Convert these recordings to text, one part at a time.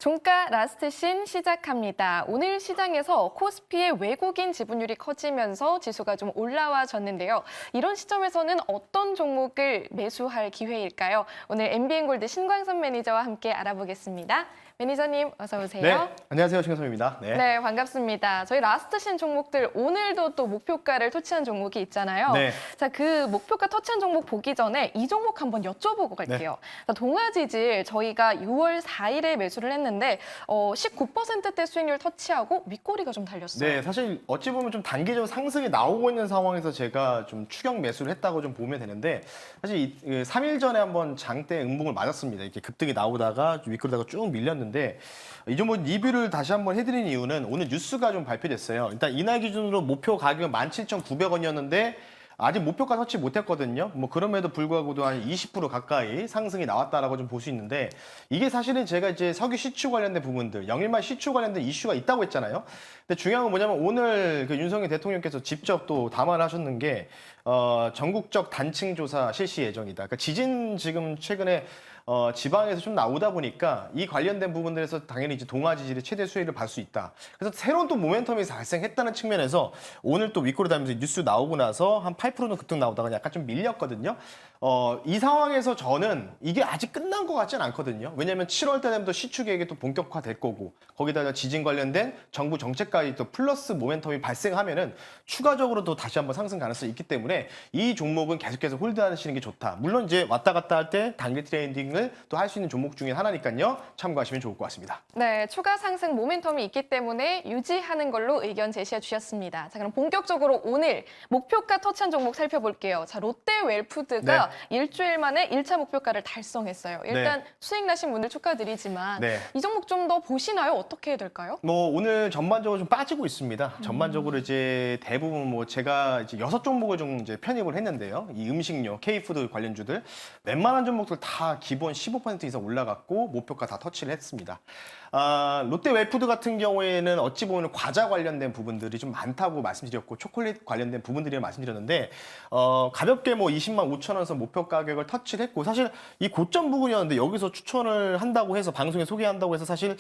종가 라스트 신 시작합니다. 오늘 시장에서 코스피의 외국인 지분율이 커지면서 지수가 좀 올라와졌는데요. 이런 시점에서는 어떤 종목을 매수할 기회일까요? 오늘 MBN골드 신광선 매니저와 함께 알아보겠습니다. 매니저님 어서 오세요. 네, 안녕하세요. 신광선입니다. 네, 반갑습니다. 저희 라스트 신 종목들 오늘도 또 목표가를 터치한 종목이 있잖아요. 네. 자, 그 목표가 터치한 종목 보기 전에 이 종목 한번 여쭤보고 갈게요. 자, 동아지질 저희가 6월 4일에 매수를 했는데 19%대 수익률 터치하고 윗꼬리가 좀 달렸어요. 네, 사실 어찌 보면 좀 단기적으로 상승이 나오고 있는 상황에서 제가 좀 추격 매수를 했다고 좀 보면 되는데 사실 3일 전에 한번 장대 음봉을 맞았습니다. 이렇게 급등이 나오다가 윗꼬리다가 쭉 밀렸는데 이 종목 리뷰를 다시 한번 해드린 이유는 오늘 뉴스가 좀 발표됐어요. 일단 이날 기준으로 목표 가격은 17,900원이었는데 아직 목표가 터치 못했거든요. 뭐 그럼에도 불구하고도 한 20% 가까이 상승이 나왔다라고 좀 볼 수 있는데 이게 사실은 제가 이제 석유 시추 관련된 부분들, 영일만 시추 관련된 이슈가 있다고 했잖아요. 근데 중요한 건 뭐냐면 오늘 그 윤석열 대통령께서 직접 또 담화를 하셨는 게 전국적 단층 조사 실시 예정이다. 그러니까 지진 지금 최근에 지방에서 좀 나오다 보니까 이 관련된 부분들에서 당연히 이제 동아 지질의 최대 수혜를 받을 수 있다. 그래서 새로운 또 모멘텀이 발생했다는 측면에서 오늘 또 윗꼬리 달면서 뉴스 나오고 나서 한 8%는 급등 나오다가 약간 좀 밀렸거든요. 이 상황에서 저는 이게 아직 끝난 것 같지는 않거든요. 왜냐하면 7월 달 되면 또 시추 계획이 또 본격화될 거고 거기다가 지진 관련된 정부 정책까지 또 플러스 모멘텀이 발생하면은 추가적으로 또 다시 한번 상승 가능성이 있기 때문에 이 종목은 계속해서 홀드하시는 게 좋다. 물론 이제 왔다 갔다 할 때 단기 트레이딩을 또 할 수 있는 종목 중에 하나니까요. 참고하시면 좋을 것 같습니다. 네, 추가 상승 모멘텀이 있기 때문에 유지하는 걸로 의견 제시해 주셨습니다. 자, 그럼 본격적으로 오늘 목표가 터치한 종목 살펴볼게요. 자, 롯데웰푸드가 일주일 만에 1차 목표가를 달성했어요. 일단 수익 나신 분들 축하드리지만 이 종목 좀 더 보시나요? 어떻게 해야 될까요? 뭐 오늘 전반적으로 좀 빠지고 있습니다. 전반적으로 이제 대부분 뭐 제가 이제 6종목을 좀 이제 편입을 했는데요. 이 음식료, K푸드 관련주들 웬만한 종목들 다 기본 15% 이상 올라갔고 목표가 다 터치를 했습니다. 롯데웰푸드 같은 경우에는 어찌 보면 과자 관련된 부분들이 좀 많다고 말씀드렸고 초콜릿 관련된 부분들이 말씀드렸는데 가볍게 뭐 20만 5천 원에서 목표 가격을 터치를 했고 사실 이 고점 부분이었는데 여기서 추천을 한다고 해서 방송에 소개한다고 해서 사실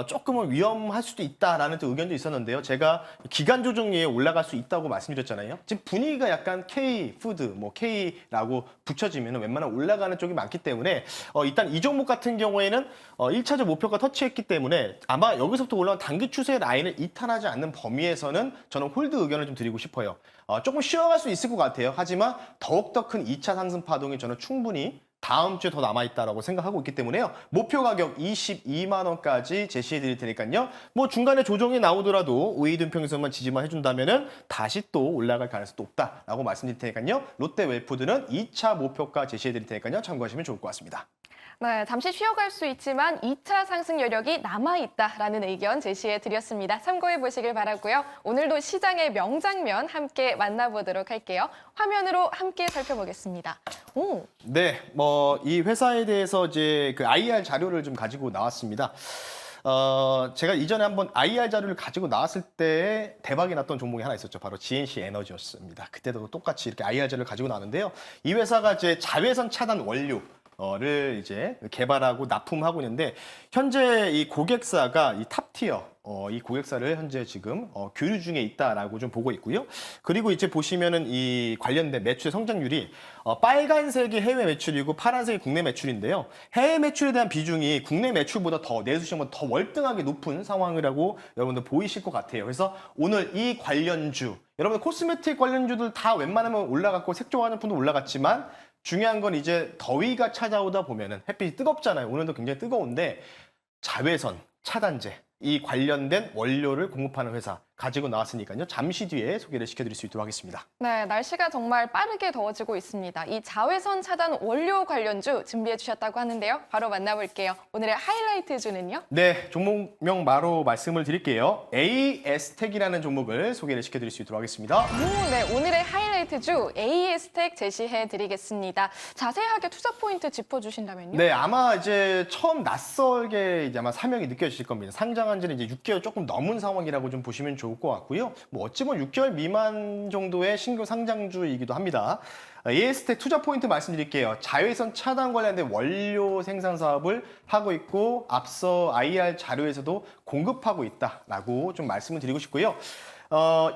조금은 위험할 수도 있다라는 또 의견도 있었는데요. 제가 기간 조정에 올라갈 수 있다고 말씀드렸잖아요. 지금 분위기가 약간 K푸드, 뭐 K라고 붙여지면 웬만한 올라가는 쪽이 많기 때문에 일단 이 종목 같은 경우에는 1차적 목표가 터치했기 때문에 아마 여기서부터 올라온 단기 추세 라인을 이탈하지 않는 범위에서는 저는 홀드 의견을 좀 드리고 싶어요. 조금 쉬어갈 수 있을 것 같아요. 하지만 더욱더 큰 2차 상승 파동이 저는 충분히 다음 주에 더 남아있다라고 생각하고 있기 때문에요. 목표 가격 22만 원까지 제시해 드릴 테니까요. 뭐 중간에 조정이 나오더라도 우이등평선만 지지만 해준다면은 다시 또 올라갈 가능성이 높다라고 말씀드릴 테니까요. 롯데웰푸드는 2차 목표가 제시해 드릴 테니까요. 참고하시면 좋을 것 같습니다. 네, 잠시 쉬어갈 수 있지만 2차 상승 여력이 남아있다라는 의견 제시해 드렸습니다. 참고해 보시길 바라고요. 오늘도 시장의 명장면 함께 만나보도록 할게요. 화면으로 함께 살펴보겠습니다. 오. 네, 뭐 이 회사에 대해서 이제 그 IR 자료를 좀 가지고 나왔습니다. 제가 이전에 한번 IR 자료를 가지고 나왔을 때 대박이 났던 종목이 하나 있었죠. 바로 GNC 에너지였습니다. 그때도 똑같이 이렇게 IR 자료를 가지고 나왔는데요. 이 회사가 이제 자외선 차단 원료를 이제 개발하고 납품하고 있는데 현재 이 고객사가 이 탑티어 이 고객사를 현재 지금 교류 중에 있다라고 좀 보고 있고요. 그리고 이제 보시면은 이 관련된 매출의 성장률이 빨간색이 해외 매출이고 파란색이 국내 매출인데요. 해외 매출에 대한 비중이 국내 매출보다 더 내수시험보다 더 월등하게 높은 상황이라고 여러분들 보이실 것 같아요. 그래서 오늘 이 관련주, 여러분들 코스메틱 관련주들 다 웬만하면 올라갔고 색조 화장품도 올라갔지만 중요한 건 이제 더위가 찾아오다 보면은 햇빛이 뜨겁잖아요. 오늘도 굉장히 뜨거운데 자외선, 차단제 이 관련된 원료를 공급하는 회사 가지고 나왔으니까요. 잠시 뒤에 소개를 시켜드릴 수 있도록 하겠습니다. 네, 날씨가 정말 빠르게 더워지고 있습니다. 이 자외선 차단 원료 관련주 준비해 주셨다고 하는데요. 바로 만나볼게요. 오늘의 하이라이트 주는요? 네, 종목명 바로 말씀을 드릴게요. AS텍이라는 종목을 소개를 시켜드릴 수 있도록 하겠습니다. 네, 오늘의 하이라이트 하이라이트주 AS텍 제시해 드리겠습니다. 자세하게 투자 포인트 짚어주신다면요? 네, 아마 이제 처음 낯설게 이제 아마 사명이 느껴지실 겁니다. 상장한 지는 이제 6개월 조금 넘은 상황이라고 좀 보시면 좋을 것 같고요. 뭐 어찌 보면 6개월 미만 정도의 신규 상장주이기도 합니다. AS텍 투자 포인트 말씀드릴게요. 자외선 차단 관련된 원료 생산 사업을 하고 있고 앞서 IR 자료에서도 공급하고 있다라고 좀 말씀을 드리고 싶고요.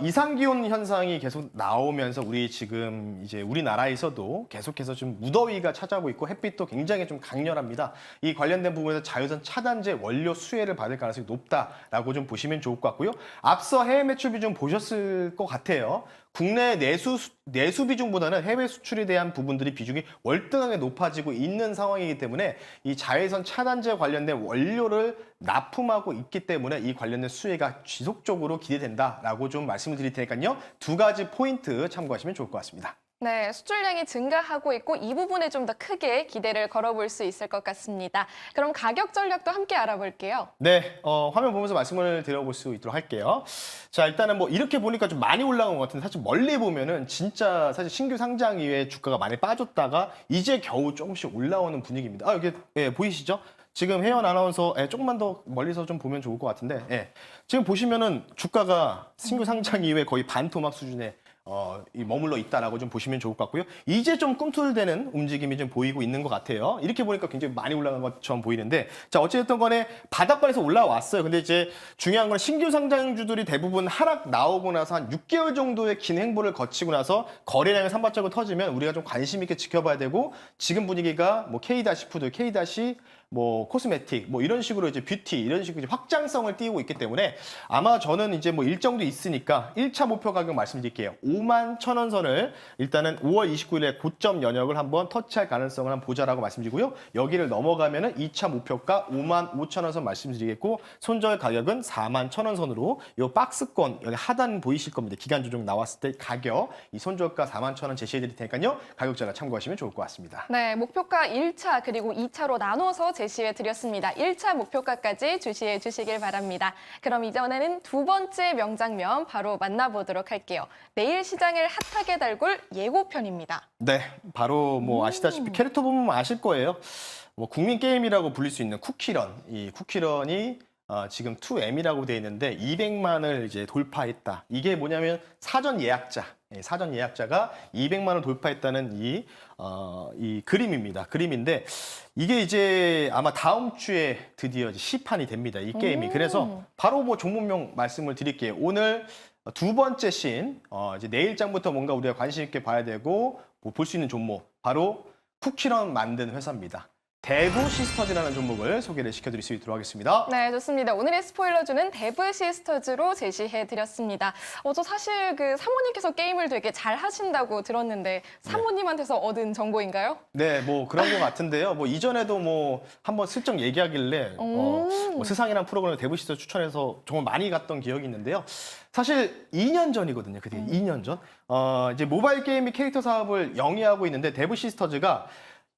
이상기온 현상이 계속 나오면서 우리 지금 이제 우리나라에서도 계속해서 좀 무더위가 찾아오고 있고 햇빛도 굉장히 좀 강렬합니다. 이 관련된 부분에서 자외선 차단제 원료 수혜를 받을 가능성이 높다라고 좀 보시면 좋을 것 같고요. 앞서 해외 매출 비중 보셨을 것 같아요. 국내 내수 비중보다는 해외 수출에 대한 부분들이 비중이 월등하게 높아지고 있는 상황이기 때문에 이 자외선 차단제 관련된 원료를 납품하고 있기 때문에 이 관련된 수혜가 지속적으로 기대된다라고 좀 말씀을 드릴 테니까요. 두 가지 포인트 참고하시면 좋을 것 같습니다. 네, 수출량이 증가하고 있고 이 부분에 좀 더 크게 기대를 걸어볼 수 있을 것 같습니다. 그럼 가격 전략도 함께 알아볼게요. 네, 화면 보면서 말씀을 드려볼 수 있도록 할게요. 자, 일단은 뭐 이렇게 보니까 좀 많이 올라온 것 같은데 사실 멀리 보면은 진짜 사실 신규 상장 이후에 주가가 많이 빠졌다가 이제 겨우 조금씩 올라오는 분위기입니다. 이게 보이시죠? 지금 혜연 아나운서 조금만 더 멀리서 좀 보면 좋을 것 같은데 지금 보시면은 주가가 신규 상장 이후에 거의 반토막 수준의 머물러 있다라고 좀 보시면 좋을 것 같고요. 이제 좀 꿈틀대는 움직임이 좀 보이고 있는 것 같아요. 이렇게 보니까 굉장히 많이 올라간 것처럼 보이는데, 자, 어찌됐든 간에 바닥권에서 올라왔어요. 근데 이제 중요한 건 신규 상장주들이 대부분 하락 나오고 나서 한 6개월 정도의 긴 행보를 거치고 나서 거래량이 산발적으로 터지면 우리가 좀 관심 있게 지켜봐야 되고, 지금 분위기가 뭐 K-푸드, K- 뭐 코스메틱 뭐 이런 식으로 이제 뷰티 이런 식으로 이제 확장성을 띄우고 있기 때문에 아마 저는 이제 뭐 일정도 있으니까 1차 목표 가격 말씀드릴게요. 51,000원 선을 일단은 5월 29일에 고점 연역을 한번 터치할 가능성을 한번 보자라고 말씀드리고요. 여기를 넘어가면은 2차 목표가 55,000원 선 말씀드리겠고 손절 가격은 41,000원 선으로 요 박스권 여기 하단 보이실 겁니다. 기간 조정 나왔을 때 가격 이 손절가 41,000원 제시해 드릴 테니까요. 가격 전략 참고하시면 좋을 것 같습니다. 네, 목표가 1차 그리고 2차로 나눠서 제시해 드렸습니다. 1차 목표가까지 주시해 주시길 바랍니다. 그럼 이전에는 두 번째 명장면 바로 만나보도록 할게요. 내일 시장을 핫하게 달굴 예고편입니다. 네, 바로 뭐 아시다시피 캐릭터 보면 아실 거예요. 뭐 국민 게임이라고 불릴 수 있는 쿠키런. 이 쿠키런이 지금 2M이라고 되어 있는데 200만을 이제 돌파했다. 이게 뭐냐면 사전 예약자가 200만을 돌파했다는 이 그림입니다. 그림인데 이게 이제 아마 다음 주에 드디어 이제 시판이 됩니다. 이 게임이. 그래서 바로 뭐 종목명 말씀을 드릴게요. 오늘 두 번째 씬, 이제 내일장부터 뭔가 우리가 관심 있게 봐야 되고 뭐 볼 수 있는 종목 바로 쿠키런 만든 회사입니다. 대부 시스터즈라는 종목을 소개를 시켜드릴 수 있도록 하겠습니다. 네, 좋습니다. 오늘의 스포일러주는 데브 시스터즈로 제시해드렸습니다. 저 사실 그 사모님께서 게임을 되게 잘 하신다고 들었는데 사모님한테서 얻은 정보인가요? 네, 뭐 그런 것 같은데요. 뭐 이전에도 뭐 한번 슬쩍 얘기하길래 뭐 세상이란 프로그램을 데브 시스터즈 추천해서 정말 많이 갔던 기억이 있는데요. 사실 2년 전이거든요. 그게 2년 전. 이제 모바일 게임 및 캐릭터 사업을 영위하고 있는데 데브 시스터즈가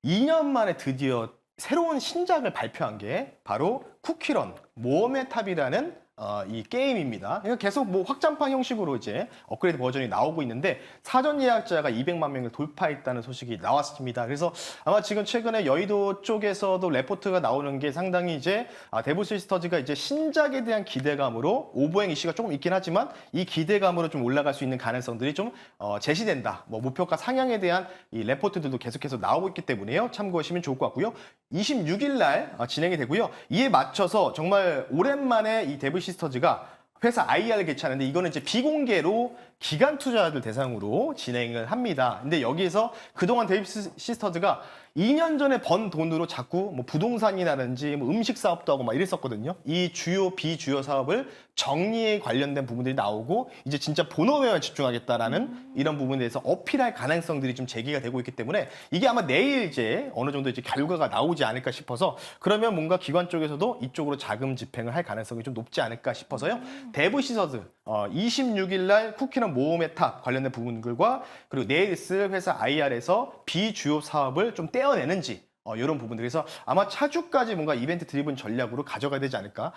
2년 만에 드디어 새로운 신작을 발표한 게 바로 쿠키런 모험의 탑이라는 이 게임입니다. 그러니까 계속 뭐 확장판 형식으로 이제 업그레이드 버전이 나오고 있는데 사전 예약자가 200만 명을 돌파했다는 소식이 나왔습니다. 그래서 아마 지금 최근에 여의도 쪽에서도 레포트가 나오는 게 상당히 이제 데브 시스터즈가 이제 신작에 대한 기대감으로 오버행 이슈가 조금 있긴 하지만 이 기대감으로 좀 올라갈 수 있는 가능성들이 좀 제시된다. 뭐 목표가 상향에 대한 이 레포트들도 계속해서 나오고 있기 때문에요. 참고하시면 좋을 것 같고요. 26일 날 진행이 되고요. 이에 맞춰서 정말 오랜만에 이 데브 시스터즈가 회사 IR을 개최하는데 이거는 이제 비공개로 기관 투자자들 대상으로 진행을 합니다. 근데 여기에서 그동안 데브 시스터즈가 2년 전에 번 돈으로 자꾸 뭐 부동산이라든지 뭐 음식 사업도 하고 막 이랬었거든요. 이 주요 비주요 사업을 정리에 관련된 부분들이 나오고 이제 진짜 본업에만 집중하겠다라는 이런 부분에 대해서 어필할 가능성들이 좀 제기가 되고 있기 때문에 이게 아마 내일 이제 어느 정도 이제 결과가 나오지 않을까 싶어서 그러면 뭔가 기관 쪽에서도 이쪽으로 자금 집행을 할 가능성이 좀 높지 않을까 싶어서요. 데브 시스터즈 26일 날 쿠키런 모험의 탑 관련된 부분들과 그리고 내일 있을 회사 IR에서 비주요 사업을 좀 떼어내는지 이런 부분들 그래서 아마 차주까지 뭔가 이벤트 드리븐 전략으로 가져가야 되지 않을까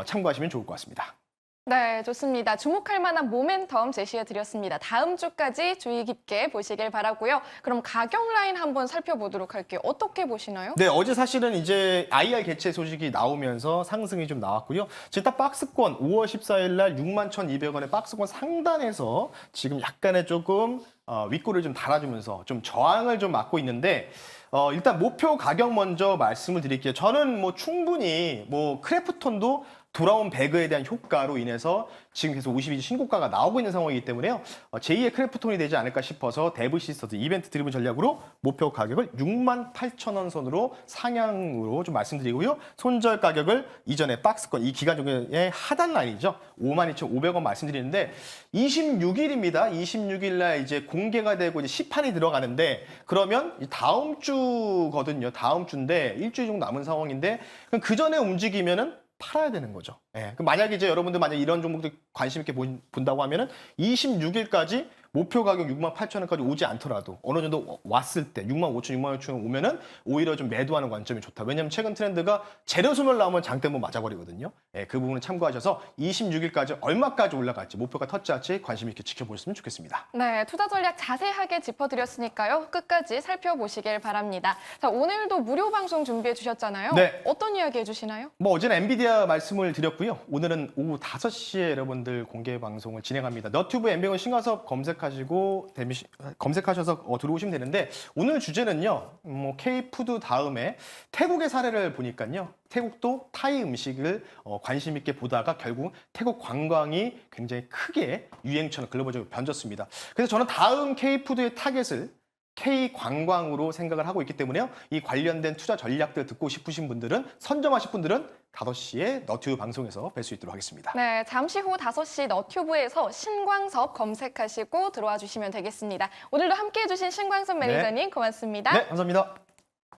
참고하시면 좋을 것 같습니다. 네, 좋습니다. 주목할 만한 모멘텀 제시해 드렸습니다. 다음 주까지 주의 깊게 보시길 바라고요. 그럼 가격 라인 한번 살펴보도록 할게요. 어떻게 보시나요? 네, 어제 사실은 이제 IR 개최 소식이 나오면서 상승이 좀 나왔고요. 지금 딱 박스권 5월 14일 날 61,200원의 박스권 상단에서 지금 약간의 조금 윗골을 좀 달아주면서 좀 저항을 좀 막고 있는데 일단 목표 가격 먼저 말씀을 드릴게요. 저는 뭐 충분히 뭐 크래프톤도 돌아온 배그에 대한 효과로 인해서 지금 계속 52주 신고가가 나오고 있는 상황이기 때문에요. 제2의 크래프톤이 되지 않을까 싶어서 데브 시스터즈 이벤트 드리븐 전략으로 목표 가격을 68,000원 선으로 상향으로 좀 말씀드리고요. 손절 가격을 이전에 박스권 이 기간 중에 하단 라인이죠. 52,500원 말씀드리는데 26일입니다. 26일 날 이제 공개가 되고 이제 시판이 들어가는데 그러면 다음 주거든요. 다음 주인데 일주일 정도 남은 상황인데 그럼 그 전에 움직이면은 팔아야 되는 거죠. 예. 그럼 만약에 이제 여러분들 만약 이런 종목들 관심 있게 본다고 하면은 26일까지 목표 가격 68,000원까지 오지 않더라도 어느 정도 왔을 때 65,000, 66,000원 오면은 오히려 좀 매도하는 관점이 좋다. 왜냐면 최근 트렌드가 재료 소멸 나오면 장대 한번 맞아버리거든요. 예, 그 부분을 참고하셔서 26일까지 얼마까지 올라갈지 목표가 터치할지 관심 있게 지켜보셨으면 좋겠습니다. 네, 투자 전략 자세하게 짚어드렸으니까요. 끝까지 살펴보시길 바랍니다. 자, 오늘도 무료 방송 준비해 주셨잖아요. 네. 어떤 이야기 해주시나요? 뭐 어제는 엔비디아 말씀을 드렸고요. 오늘은 오후 5시에 여러분들 공개 방송을 진행합니다. 너튜브 엔비건 신가섭 검색하셔서 들어오시면 되는데 오늘 주제는요. 뭐 K푸드 다음에 태국의 사례를 보니까요. 태국도 타이 음식을 관심 있게 보다가 결국 태국 관광이 굉장히 크게 유행처럼 글로벌적으로 변졌습니다. 그래서 저는 다음 K푸드의 타겟을 K관광으로 생각을 하고 있기 때문에요. 이 관련된 투자 전략들 듣고 싶으신 분들은 선점하실 분들은 5시에 너튜브 방송에서 뵐 수 있도록 하겠습니다. 네, 잠시 후 5시 너튜브에서 신광섭 검색하시고 들어와 주시면 되겠습니다. 오늘도 함께해 주신 신광섭 매니저님 고맙습니다. 네, 감사합니다.